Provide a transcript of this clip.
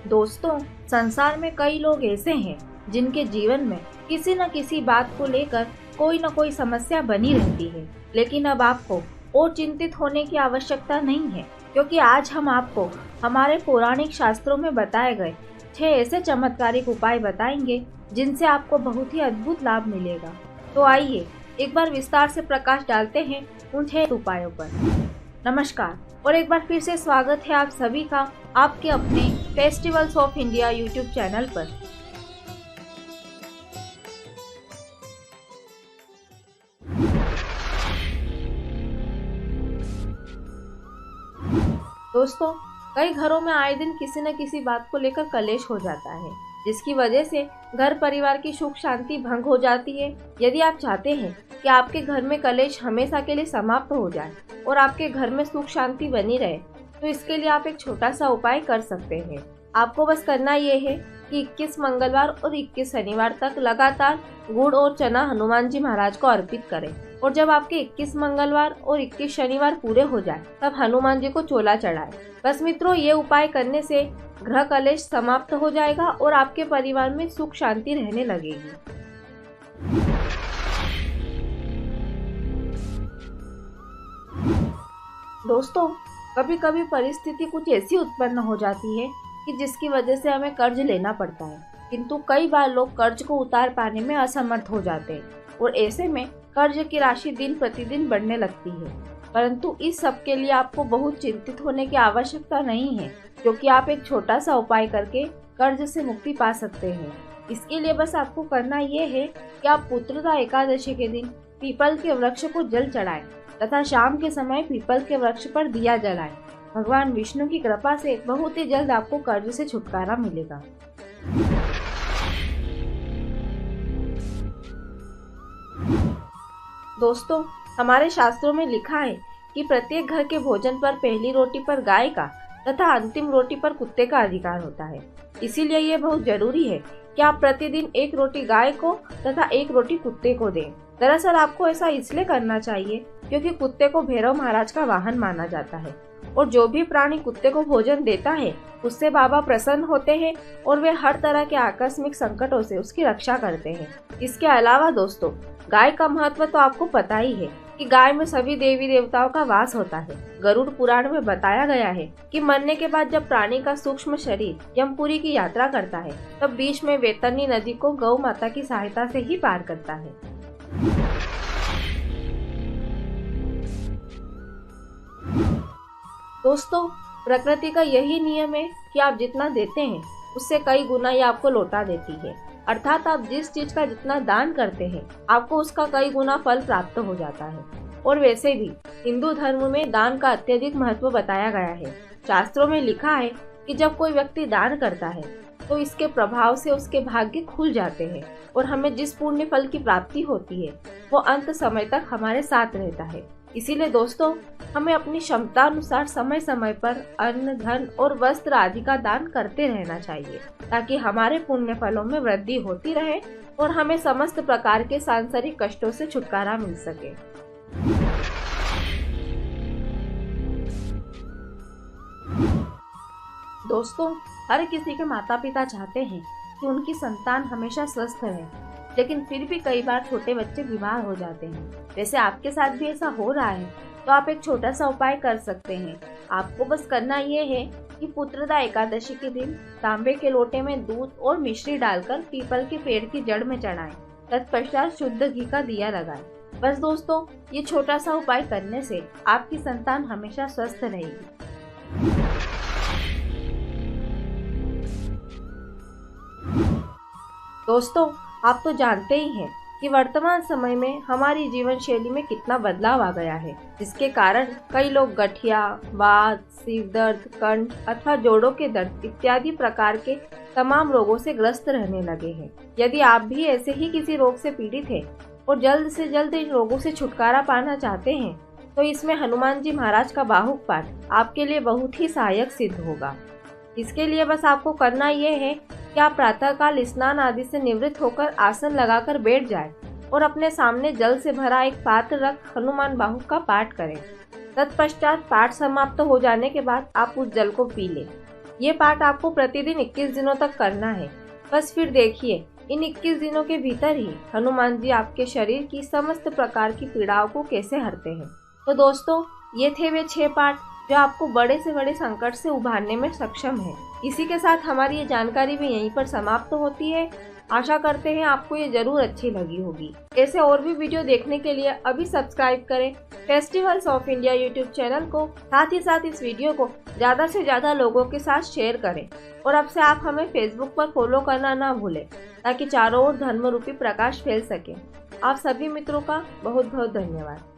दोस्तों, संसार में कई लोग ऐसे हैं जिनके जीवन में किसी न किसी बात को लेकर कोई न कोई समस्या बनी रहती है। लेकिन अब आपको और चिंतित होने की आवश्यकता नहीं है, क्योंकि आज हम आपको हमारे पौराणिक शास्त्रों में बताए गए 6 ऐसे चमत्कारिक उपाय बताएंगे जिनसे आपको बहुत ही अद्भुत लाभ मिलेगा। तो आइए एक बार विस्तार से प्रकाश डालते हैं उन 6 उपायों पर। नमस्कार और एक बार फिर से स्वागत है आप सभी का आपके अपने festivals of India YouTube channel पर। दोस्तों, कई घरों में आए दिन किसी न किसी बात को लेकर कलेश हो जाता है, जिसकी वजह से घर परिवार की सुख शांति भंग हो जाती है। यदि आप चाहते हैं कि आपके घर में कलेश हमेशा के लिए समाप्त हो जाए और आपके घर में सुख शांति बनी रहे, तो इसके लिए आप एक छोटा सा उपाय कर सकते हैं। आपको बस करना ये है कि 21 मंगलवार और 21 शनिवार तक लगातार गुड़ और चना हनुमान जी महाराज को अर्पित करें। और जब आपके 21 मंगलवार और 21 शनिवार पूरे हो जाए, तब हनुमान जी को चोला चढ़ाएं। बस मित्रों, ये उपाय करने से ग्रह कलेश समाप्त हो जाएगा और आपके परिवार में सुख शांति रहने लगेगी। दोस्तों, कभी कभी परिस्थिति कुछ ऐसी उत्पन्न हो जाती है कि जिसकी वजह से हमें कर्ज लेना पड़ता है, किंतु कई बार लोग कर्ज को उतार पाने में असमर्थ हो जाते हैं और ऐसे में कर्ज की राशि दिन प्रतिदिन बढ़ने लगती है। परंतु इस सब के लिए आपको बहुत चिंतित होने की आवश्यकता नहीं है, क्योंकि आप एक छोटा सा उपाय करके कर्ज से मुक्ति पा सकते हैं। इसके लिए बस आपको करना ये है कि आप पुत्रदा एकादशी के दिन पीपल के वृक्ष को जल चढ़ाएं तथा शाम के समय पीपल के वृक्ष पर दिया जलाएं। भगवान विष्णु की कृपा से बहुत ही जल्द आपको कर्ज से छुटकारा मिलेगा। दोस्तों, हमारे शास्त्रों में लिखा है कि प्रत्येक घर के भोजन पर पहली रोटी पर गाय का तथा अंतिम रोटी पर कुत्ते का अधिकार होता है। इसीलिए ये बहुत जरूरी है कि आप प्रतिदिन एक रोटी गाय को तथा एक रोटी कुत्ते को दें। दरअसल आपको ऐसा इसलिए करना चाहिए क्योंकि कुत्ते को भैरव महाराज का वाहन माना जाता है और जो भी प्राणी कुत्ते को भोजन देता है उससे बाबा प्रसन्न होते हैं और वे हर तरह के आकस्मिक संकटों से उसकी रक्षा करते हैं। इसके अलावा दोस्तों, गाय का महत्व तो आपको पता ही है कि गाय में सभी देवी देवताओं का वास होता है। गरुड़ पुराण में बताया गया है कि मरने के बाद जब प्राणी का सूक्ष्म शरीर यमपुरी की यात्रा करता है, तब बीच में वैतरणी नदी को गौ माता की सहायता से ही पार करता है। दोस्तों, प्रकृति का यही नियम है कि आप जितना देते हैं उससे कई गुना ये आपको लौटा देती है। अर्थात आप जिस चीज का जितना दान करते हैं, आपको उसका कई गुना फल प्राप्त हो जाता है। और वैसे भी हिंदू धर्म में दान का अत्यधिक महत्व बताया गया है। शास्त्रों में लिखा है कि जब कोई व्यक्ति दान करता है तो इसके प्रभाव से उसके भाग्य खुल जाते हैं और हमें जिस पुण्य फल की प्राप्ति होती है वो अंत समय तक हमारे साथ रहता है। इसीलिए दोस्तों, हमें अपनी क्षमता अनुसार समय समय पर अन्न, धन और वस्त्र आदि का दान करते रहना चाहिए, ताकि हमारे पुण्य फलों में वृद्धि होती रहे और हमें समस्त प्रकार के सांसारिक कष्टों से छुटकारा मिल सके। दोस्तों, हर किसी के माता पिता चाहते हैं कि उनकी संतान हमेशा स्वस्थ रहे, लेकिन फिर भी कई बार छोटे बच्चे बीमार हो जाते हैं। वैसे आपके साथ भी ऐसा हो रहा है, तो आप एक छोटा सा उपाय कर सकते हैं। आपको बस करना ये है कि पुत्रदा एकादशी के दिन तांबे के लोटे में दूध और मिश्री डालकर पीपल के पेड़ की जड़ में चढ़ाएं। तत्पश्चात शुद्ध घी का दिया लगाएं। बस दोस्तों, ये छोटा सा उपाय करने से आपकी संतान हमेशा स्वस्थ रहेगी। दोस्तों, आप तो जानते ही हैं कि वर्तमान समय में हमारी जीवन शैली में कितना बदलाव आ गया है, जिसके कारण कई लोग गठिया, वात, सिर दर्द, कंठ अथवा जोड़ों के दर्द इत्यादि प्रकार के तमाम रोगों से ग्रस्त रहने लगे हैं। यदि आप भी ऐसे ही किसी रोग से पीड़ित हैं और जल्द से जल्द इन रोगों से छुटकारा पाना चाहते हैं, तो इसमें हनुमान जी महाराज का बाहुक पाठ आपके लिए बहुत ही सहायक सिद्ध होगा। इसके लिए बस आपको करना ये है कि आप प्रातःकाल स्नान आदि से निवृत्त होकर आसन लगाकर बैठ जाएं और अपने सामने जल से भरा एक पात्र रख हनुमान बाहुक का पाठ करें। तत्पश्चात पाठ समाप्त हो जाने के बाद आप उस जल को पी लें। ये पाठ आपको प्रतिदिन 21 दिनों तक करना है। बस फिर देखिए, इन 21 दिनों के भीतर ही हनुमान जी आपके शरीर की समस्त प्रकार की पीड़ाओं को कैसे हरते हैं। तो दोस्तों, ये थे वे 6 पाठ जो आपको बड़े से बड़े संकट से उभारने में सक्षम है। इसी के साथ हमारी ये जानकारी भी यहीं पर समाप्त होती है। आशा करते हैं आपको ये जरूर अच्छी लगी होगी। ऐसे और भी वीडियो देखने के लिए अभी सब्सक्राइब करें festivals of India YouTube channel को। साथ ही साथ इस वीडियो को ज्यादा से ज्यादा लोगों के साथ शेयर करें और अब से आप हमें फेसबुक पर फॉलो करना ना भूलें, ताकि चारों ओर धर्म रूपी प्रकाश फैल सके। आप सभी मित्रों का बहुत बहुत धन्यवाद।